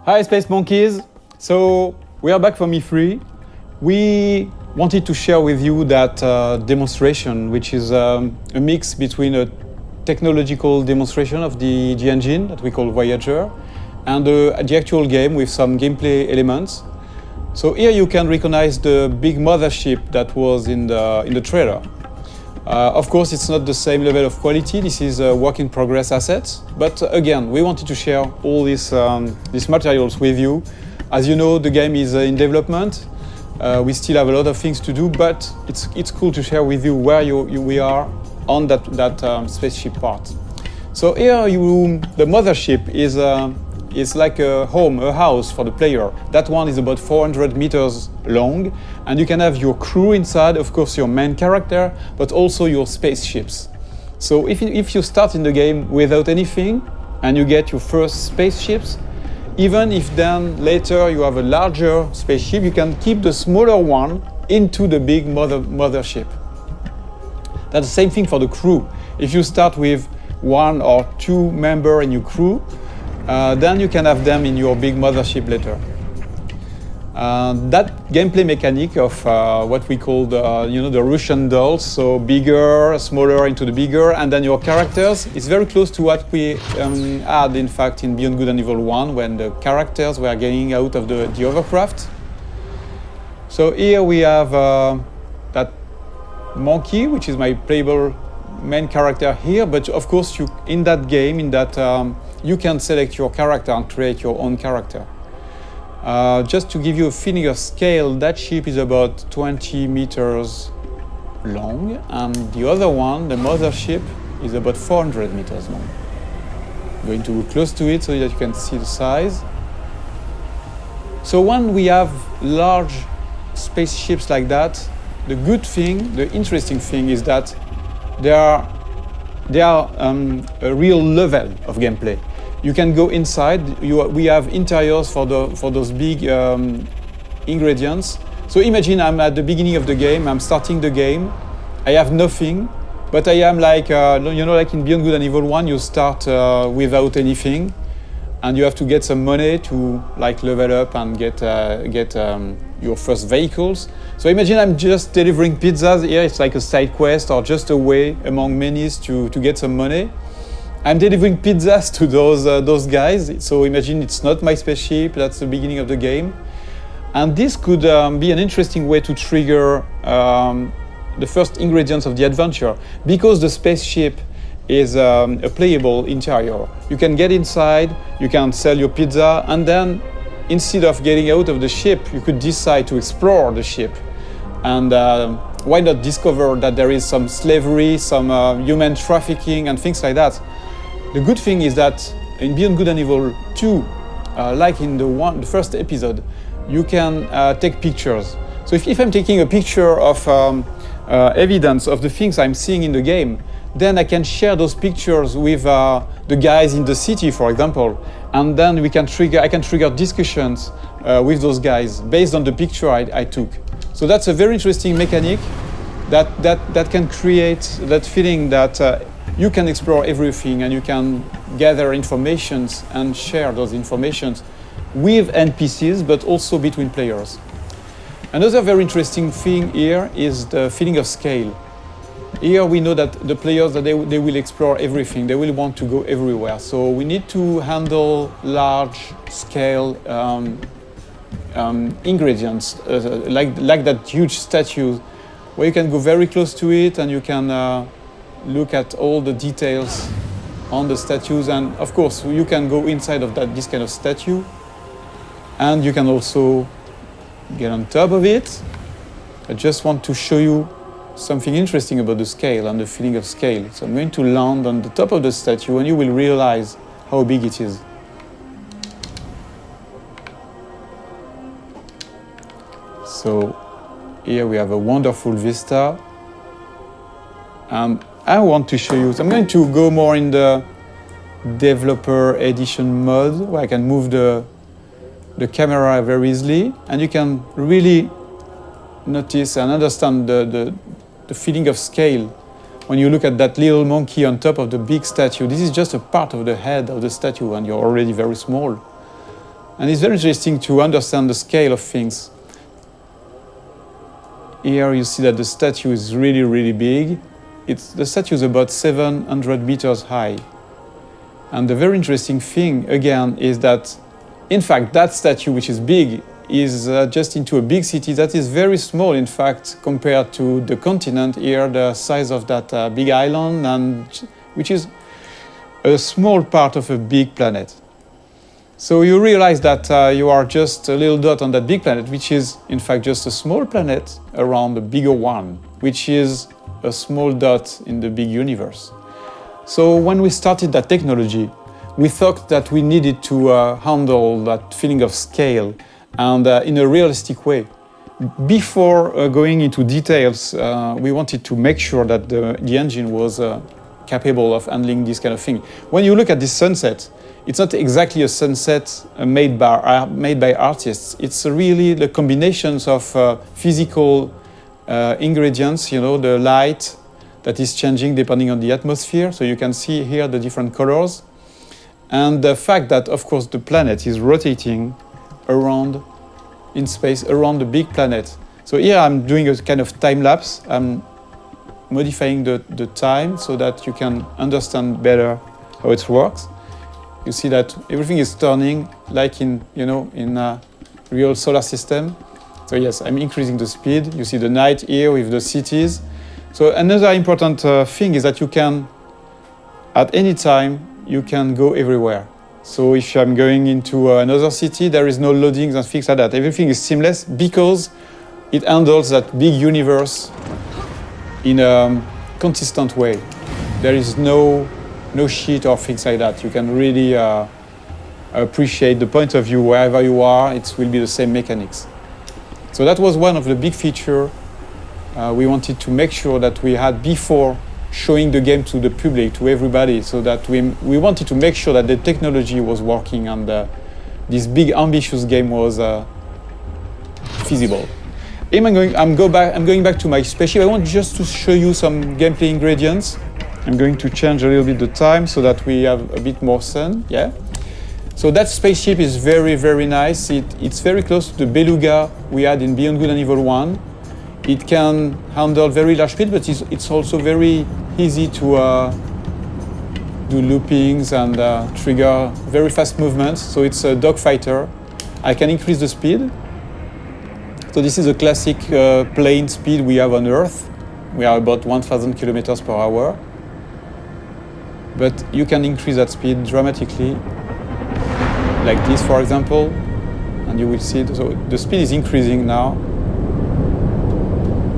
Hi Space Monkeys! So we are back from E3. We wanted to share with you that demonstration, which is a mix between a technological demonstration of the engine that we call Voyager and the actual game with some gameplay elements. So here you can recognize the big mothership that was in the trailer. Of course, it's not the same level of quality. This is a work in progress assets. But again, we wanted to share all these materials with you. As you know, the game is in development. We still have a lot of things to do, but it's cool to share with you where we are on that spaceship part. So here, the mothership is like a home, a house for the player. That one is about 400 meters long, and you can have your crew inside, of course your main character, but also your spaceships. So if you start in the game without anything, and you get your first spaceships, even if then later you have a larger spaceship, you can keep the smaller one into the big mothership. That's the same thing for the crew. If you start with one or two members in your crew, then you can have them in your big mothership later. That gameplay mechanic of what we call the Russian dolls, so bigger, smaller into the bigger, and then your characters, is very close to what we had in fact in Beyond Good and Evil 1 when the characters were getting out of the hovercraft. So here we have that monkey, which is my playable main character here, but of course in that game, you can select your character and create your own character. Just to give you a feeling of scale, that ship is about 20 meters long, and the other one, the mothership, is about 400 meters long. I'm going to go close to it so that you can see the size. So when we have large spaceships like that, the good thing, the interesting thing is that they are a real level of gameplay. You can go inside. We have interiors for those big ingredients. So imagine I'm at the beginning of the game. I'm starting the game. I have nothing, but I am like like in Beyond Good and Evil 1, you start without anything, and you have to get some money to like level up and get your first vehicles. So imagine I'm just delivering pizzas here. It's like a side quest or just a way among many to get some money. I'm delivering pizzas to those guys. So imagine it's not my spaceship. That's the beginning of the game, and this could be an interesting way to trigger the first ingredients of the adventure, because the spaceship is a playable interior. You can get inside. You can sell your pizza, and then instead of getting out of the ship, you could decide to explore the ship. And why not discover that there is some slavery, some human trafficking and things like that. The good thing is that in Beyond Good and Evil 2, like in the first episode, you can take pictures. So if I'm taking a picture of evidence of the things I'm seeing in the game, then I can share those pictures with the guys in the city, for example, and then I can trigger discussions with those guys based on the picture I took. So that's a very interesting mechanic that can create that feeling that you can explore everything and you can gather informations and share those informations with NPCs, but also between players. Another very interesting thing here is the feeling of scale. Here we know that the players, that they will explore everything. They will want to go everywhere. So we need to handle large scale ingredients, like that huge statue, where you can go very close to it and you can look at all the details on the statues. And of course, you can go inside of this kind of statue, and you can also get on top of it. I just want to show you something interesting about the scale and the feeling of scale. So I'm going to land on the top of the statue, and you will realize how big it is. So here we have a wonderful vista, and I want to show you. So I'm going to go more in the developer edition mode, where I can move the camera very easily, and you can really notice and understand the feeling of scale when you look at that little monkey on top of the big statue. This is just a part of the head of the statue, and you're already very small. And it's very interesting to understand the scale of things. Here you see that the statue is really, really big. The statue is about 700 meters high. And the very interesting thing, again, is that, in fact, that statue, which is big, is just into a big city that is very small, in fact, compared to the continent here, the size of that big island, and which is a small part of a big planet. So you realize that you are just a little dot on that big planet, which is, in fact, just a small planet around a bigger one, which is a small dot in the big universe. So when we started that technology, we thought that we needed to handle that feeling of scale and in a realistic way. Before going into details, we wanted to make sure that the engine was capable of handling this kind of thing. When you look at this sunset, it's not exactly a sunset made by artists. It's really the combinations of physical ingredients, you know, the light that is changing depending on the atmosphere. So you can see here the different colors. And the fact that, of course, the planet is rotating around in space, around the big planet. So here I'm doing a kind of time lapse. I'm modifying the time so that you can understand better how it works. You see that everything is turning like in a real solar system. So yes, I'm increasing the speed. You see the night here with the cities. So another important thing is that you can, at any time, you can go everywhere. So if I'm going into another city, there is no loadings and things like that. Everything is seamless because it handles that big universe in a consistent way. There is no sheet or things like that. You can really appreciate the point of view wherever you are. It will be the same mechanics. So that was one of the big features we wanted to make sure that we had before showing the game to the public, to everybody, so that we wanted to make sure that the technology was working and this big ambitious game was feasible. I'm going back to my spaceship. I want just to show you some gameplay ingredients. I'm going to change a little bit the time so that we have a bit more sun. Yeah. So that spaceship is very, very nice. It's very close to the Beluga we had in Beyond Good and Evil 1. It can handle very large speed, but it's also very easy to do loopings and trigger very fast movements. So it's a dogfighter. I can increase the speed. So this is a classic plane speed we have on Earth. We are about 1,000 kilometers per hour. But you can increase that speed dramatically, like this, for example, and you will see. So the speed is increasing now.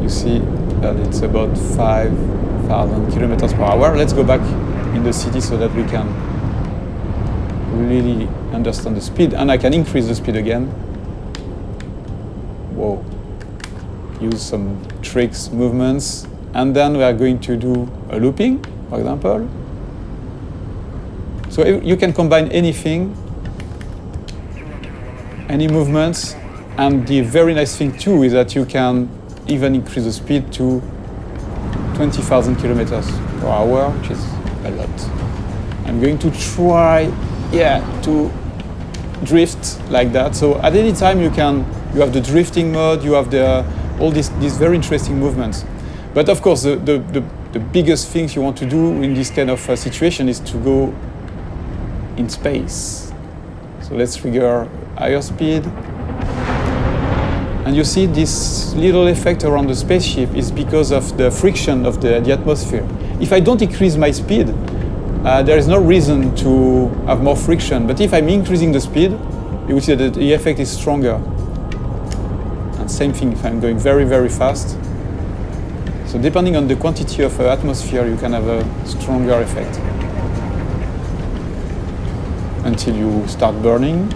You see that it's about 5,000 kilometers per hour. Let's go back in the city so that we can really understand the speed. And I can increase the speed again. Whoa. Use some tricks, movements. And then we are going to do a looping, for example. So you can combine anything, any movements. And the very nice thing too is that you can even increase the speed to 20,000 kilometers per hour, which is a lot. I'm going to try, to drift like that. So at any time you have the drifting mode, you have all these very interesting movements. But of course, the biggest things you want to do in this kind of situation is to go in space. So let's trigger higher speed. And you see this little effect around the spaceship is because of the friction of the atmosphere. If I don't increase my speed, there is no reason to have more friction. But if I'm increasing the speed, you will see that the effect is stronger. And same thing if I'm going very, very fast. So depending on the quantity of atmosphere, you can have a stronger effect. Until you start burning.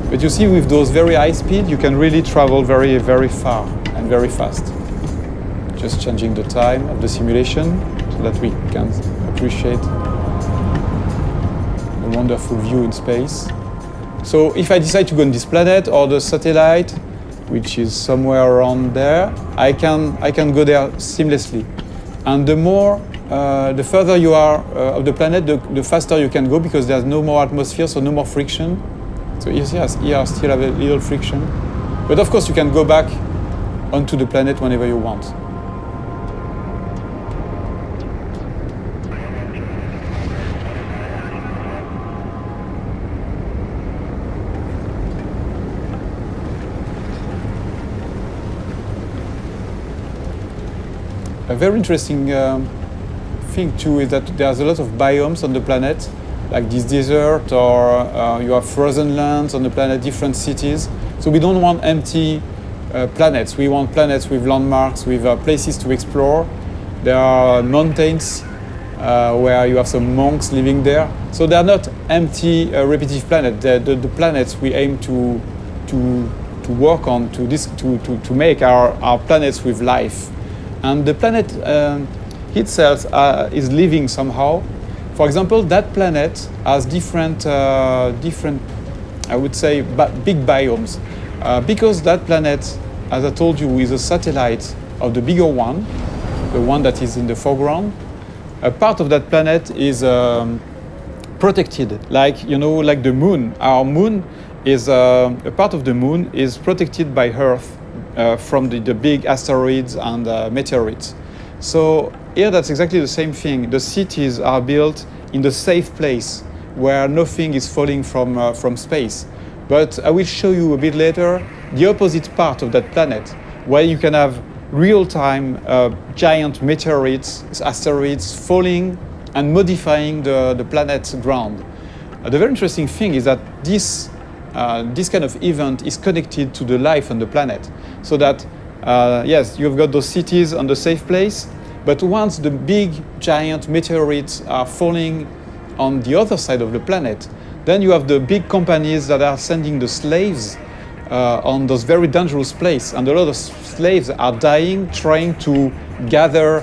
But you see, with those very high speed, you can really travel very, very far and very fast. Just changing the time of the simulation so that we can appreciate a wonderful view in space. So if I decide to go on this planet or the satellite, which is somewhere around there, I can go there seamlessly. And the more the further you are of the planet, the faster you can go because there's no more atmosphere, so no more friction. So here still have a little friction. But of course you can go back onto the planet whenever you want. A very interesting thing too is that there's a lot of biomes on the planet, like this desert, or you have frozen lands on the planet, different cities. So we don't want empty planets. We want planets with landmarks, with places to explore. There are mountains where you have some monks living there. So they are not empty, repetitive planets. The planets we aim to work on, to make our planets with life. And the planet itself is living somehow. For example, that planet has different, I would say, big biomes. Because that planet, as I told you, is a satellite of the bigger one, the one that is in the foreground. A part of that planet is protected, like the moon. Our moon is a part of the moon is protected by Earth. From the big asteroids and meteorites. So here that's exactly the same thing. The cities are built in the safe place where nothing is falling from space. But I will show you a bit later the opposite part of that planet, where you can have real-time giant meteorites, asteroids falling and modifying the planet's ground. The very interesting thing is that this kind of event is connected to the life on the planet. So that, yes, you've got those cities on the safe place, but once the big giant meteorites are falling on the other side of the planet, then you have the big companies that are sending the slaves on those very dangerous places. And a lot of slaves are dying trying to gather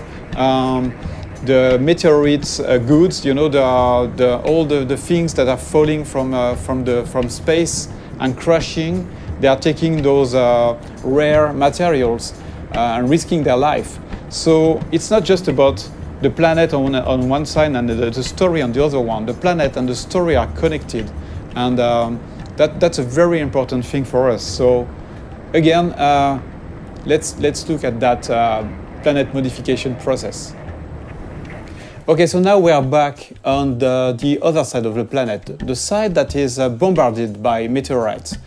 the meteorites goods, all the things that are falling from space and crashing. They are taking those rare materials and risking their life. So it's not just about the planet on one side and the story on the other one. The planet and the story are connected, and that's a very important thing for us. So again, let's look at that planet modification process. Okay, so now we are back on the other side of the planet, the side that is bombarded by meteorites.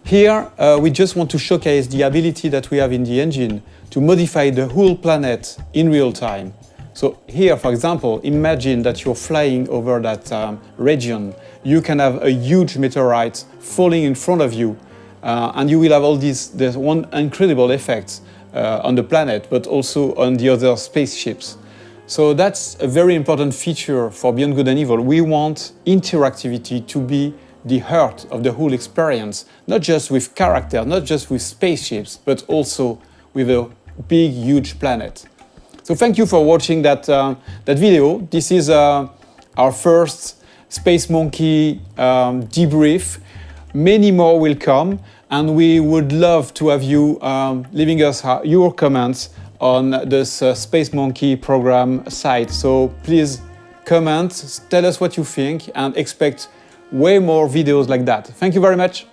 Here, we just want to showcase the ability that we have in the engine to modify the whole planet in real time. So here, for example, imagine that you're flying over that region. You can have a huge meteorite falling in front of you, and you will have all these one incredible effects on the planet, but also on the other spaceships. So that's a very important feature for Beyond Good and Evil. We want interactivity to be the heart of the whole experience, not just with characters, not just with spaceships, but also with a big, huge planet. So thank you for watching that video. This is our first Space Monkey debrief. Many more will come, and we would love to have you leaving us your comments on this Space Monkey program site. So please comment, tell us what you think, and expect way more videos like that. Thank you very much.